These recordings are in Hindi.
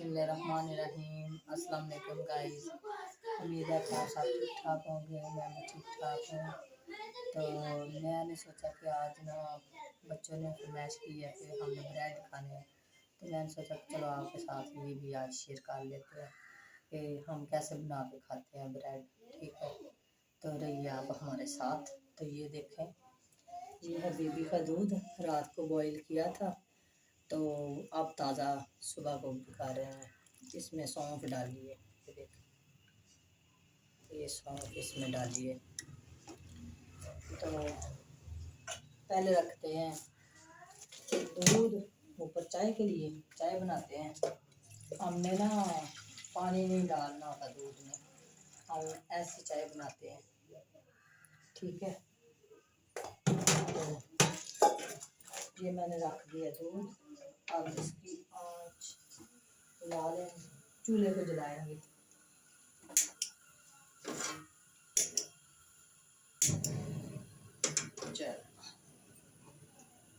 बिस्मिल्लाहिर्रहमानिर्रहीम। अस्सलाम वालेकुम गाइस। उम्मीद है कि आप सब ठीक ठाक होंगे, मैं भी ठीक ठाक हूँ। तो मैंने सोचा कि आज ना बच्चों ने फरमाइश की है कि हमने ब्रेड खाने हैं, तो मैंने सोचा कि चलो आपके साथ ये भी आज शेयर कर लेते हैं कि हम कैसे बना के खाते हैं ब्रेड। ठीक है, तो रहिए आप हमारे साथ। तो ये देखें, ये है बेबी का दूध, रात को बॉईल किया था, तो अब ताज़ा सुबह को खा रहे हैं। इसमें सौंफ डालिए, ये देखें, ये सौंफ इसमें डालिए। तो पहले रखते हैं दूध ऊपर चाय के लिए, चाय बनाते हैं। हमने ना पानी नहीं डालना होता दूध में, हम ऐसी चाय बनाते हैं। ठीक है, तो ये मैंने रख दिया दूध। अब इसकी आँच ला लें, चूल्हे को जलाएंगे। चल,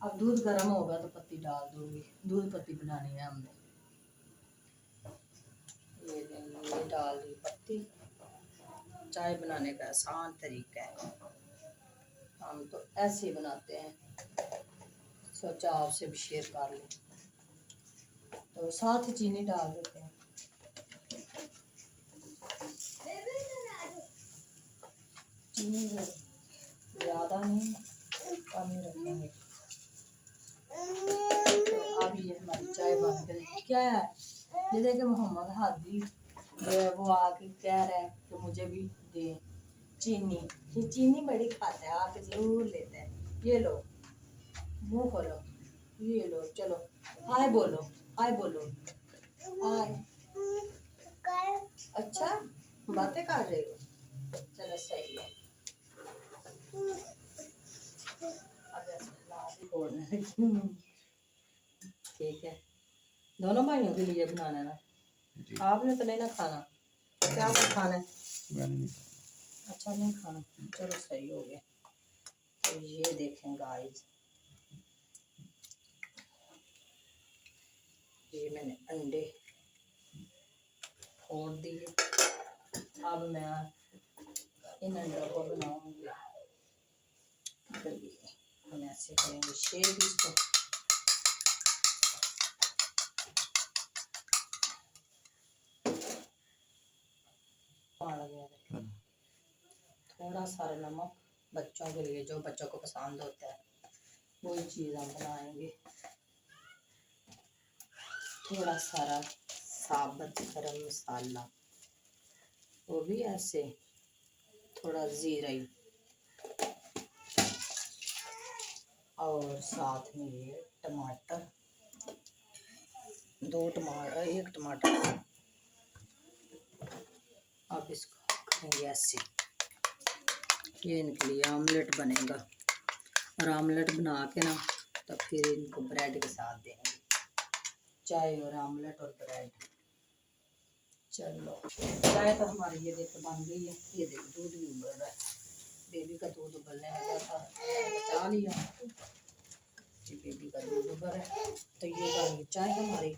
अब दूध गर्म होगा तो पत्ती डाल दूंगी। दूध पत्ती बनानी है हमने। ये डाल दी पत्ती। चाय बनाने का आसान तरीका है, हम तो ऐसे ही बनाते हैं, सोचा आपसे भी शेयर कर लें। तो साथ ही चीनी डाल देते हैं। चीनी ज़्यादा नहीं, कम ही रखेंगे। तो अब ये हमारी चाय बन गई। क्या है, ये देखे मोहम्मद हादी वो आके कह रहा है कि मुझे भी दे चीनी। ये चीनी बड़ी खाता है, आके जरूर लेते हैं। ये लो, मुंह खोलो, ये लो। चलो हाय बोलो, हाय बोलो, हाय। अच्छा, बातें कर रहे हो, चलो सही है। ठीक है, दोनों भाइयों के लिए बनाना है ना? आपने तो नहीं ना खाना? क्या खाना है? अच्छा नहीं खाना, चलो सही हो गया। तो ये देखें गाइस, ये मैंने अंडे फोड़ दिए। अब मैं इन अंडों को बनाऊंगी। हम ऐसे करेंगे शेप इसको। थोड़ा सारा नमक बच्चों के लिए, जो बच्चों को पसंद होता है वही चीज़ हम बनाएंगे। थोड़ा सारा साबुत गरम मसाला, वो भी ऐसे, थोड़ा जीरा ही, और साथ में ये टमाटर, 2 टमाटर, 1 टमाटर। अब इसको करेंगे ऐसे, ये इनके लिए आमलेट बनेगा। और आमलेट बना के ना, तो फिर इनको ब्रेड के साथ देंगे। चाय और आमलेट और ब्रेड। चलो, चाय तो हमारी ये देखो बन गई है। ये देखो दूध भी उबल रहा है, बेबी का दूध उबलने लगा था, बचा लिया। ये बेबी का दूध उबल रहा है, तो ये बन चाय हमारी।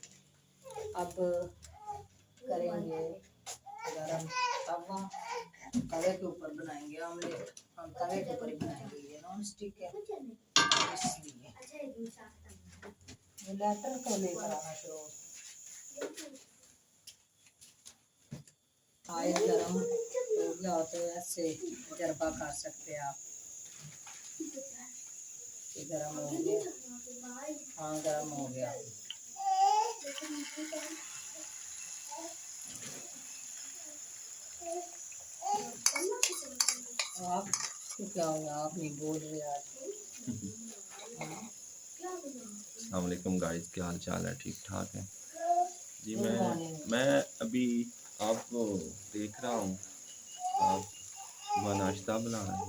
अब करेंगे गरम तवा, तवे के ऊपर बनाएंगे आमलेट। हम तवे के ऊपर ही बनाएंगे, ये नॉन स्टिक है इसलिए। लेटर को लेकर आना शुरू। ऑयल गरम हो गया तो ऐसे तजर्बा कर सकते हैं आप। ये गरम हो गया, हाँ गरम हो गया। आप क्या हो गया, आप नहीं बोल रहे आज? अस्सलाम वालेकुम गाइस, क्या हाल चाल है? ठीक ठाक है जी। मैं अभी आपको देख रहा हूँ, आप सुबह नाश्ता बना रहे हैं।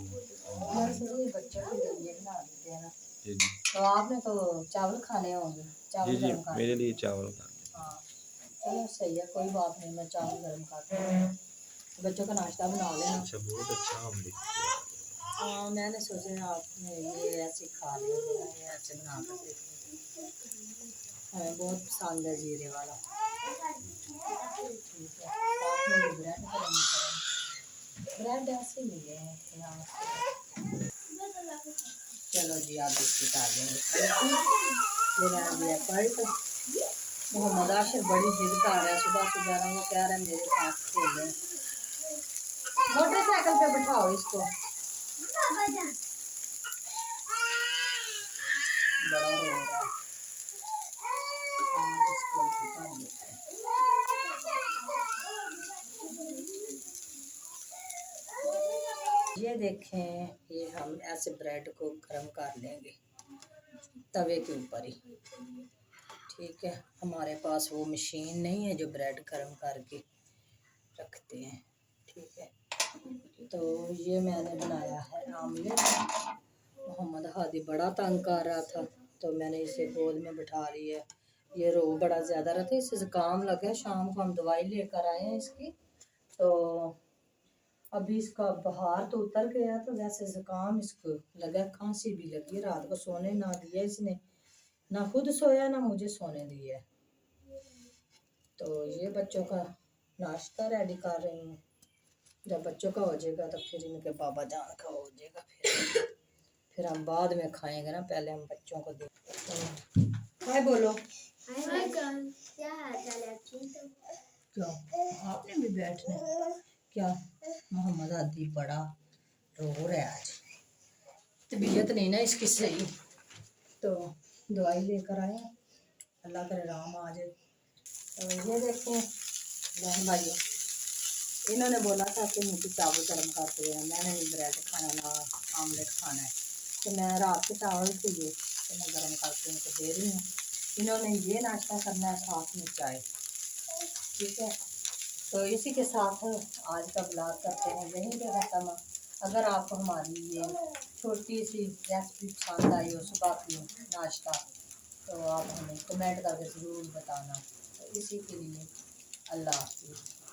जी जी, तो आपने तो चावल खाने होंगे, चावल जी जी, गरम कर। मेरे लिए चावल का। हाँ चलो सही है, कोई बात नहीं, मैं चावल गरम करती हूँ। बच्चों का नाश्ता बना लेना। अच्छा, बहुत अच्छा ऑमलेट। हाँ मैंने सोचा आपने ये ऐसे खा लिया, ये ऐसे बना कर देखो, हमें बहुत पसंद है जीरे वाला। ब्रेड ऐसे लिए हैं यहाँ से। चलो जी आप बिस्किट आ जाएंगे। ये रहा दिया पलट। मोहम्मद आशिर बड़ी जिद कर रहा है, सुबह सुबह ना वो कह रहा है मेरे साथ खेलें। मोटरसाइकिल पे बिठाओ इसको। बड़ा रो रहा है। इसको बिठा देते हैं। ये देखें, ये हम ऐसे ब्रेड को गर्म कर लेंगे तवे के ऊपर ही। ठीक है, हमारे पास वो मशीन नहीं है जो ब्रेड गर्म करके रखते हैं। ठीक है, तो ये मैंने बनाया है आमलेट। मोहम्मद हादी बड़ा तंग कर रहा था तो मैंने इसे गोद में बिठा ली है। ये रो बड़ा ज़्यादा रहता है, इससे ज़ुकाम लगा है। शाम को हम दवाई लेकर आए हैं इसकी, तो अभी इसका बुखार तो उतर गया, तो वैसे ज़ुकाम इसको लगा, खांसी भी लगी। रात को सोने ना दिया इसने, ना खुद सोया ना मुझे सोने दिया। तो ये बच्चों का नाश्ता रेडी कर रही हूँ। जब बच्चों का हो जाएगा तो फिर इनके बाबा जान का हो जाएगा। फिर हम बाद में खाएंगे ना, पहले हम बच्चों को दे। हाय बोलो। हाय क्या हाल है? क्यों आपने भी बैठना है क्या? मोहम्मद आदि बड़ा रो रहा है आज, तबीयत नहीं ना इसकी सही, तो दवाई लेकर आए हैं। अल्लाह करे राम आ जाए। तो ये देखें बहन भाइयों, इन्होंने बोला था कि मुझे चावल गर्म करते हैं, मैंने नहीं ब्रेड खाना ना आमलेट खाना है, तो मैं रात के चावल थे ये तो मैं गर्म करके उनको दे रही हूँ। इन्होंने ये नाश्ता करना है, साथ में चाय। ठीक है, तो इसी के साथ आज का ब्लॉग करते हैं यहीं पे ख़त्म। अगर आपको हमारी ये छोटी सी रेसिपी पसंद आई हो सुबह की नाश्ता, तो आप हमें कमेंट करके ज़रूर बताना। तो इसी के लिए अल्लाह हाफ़िज़।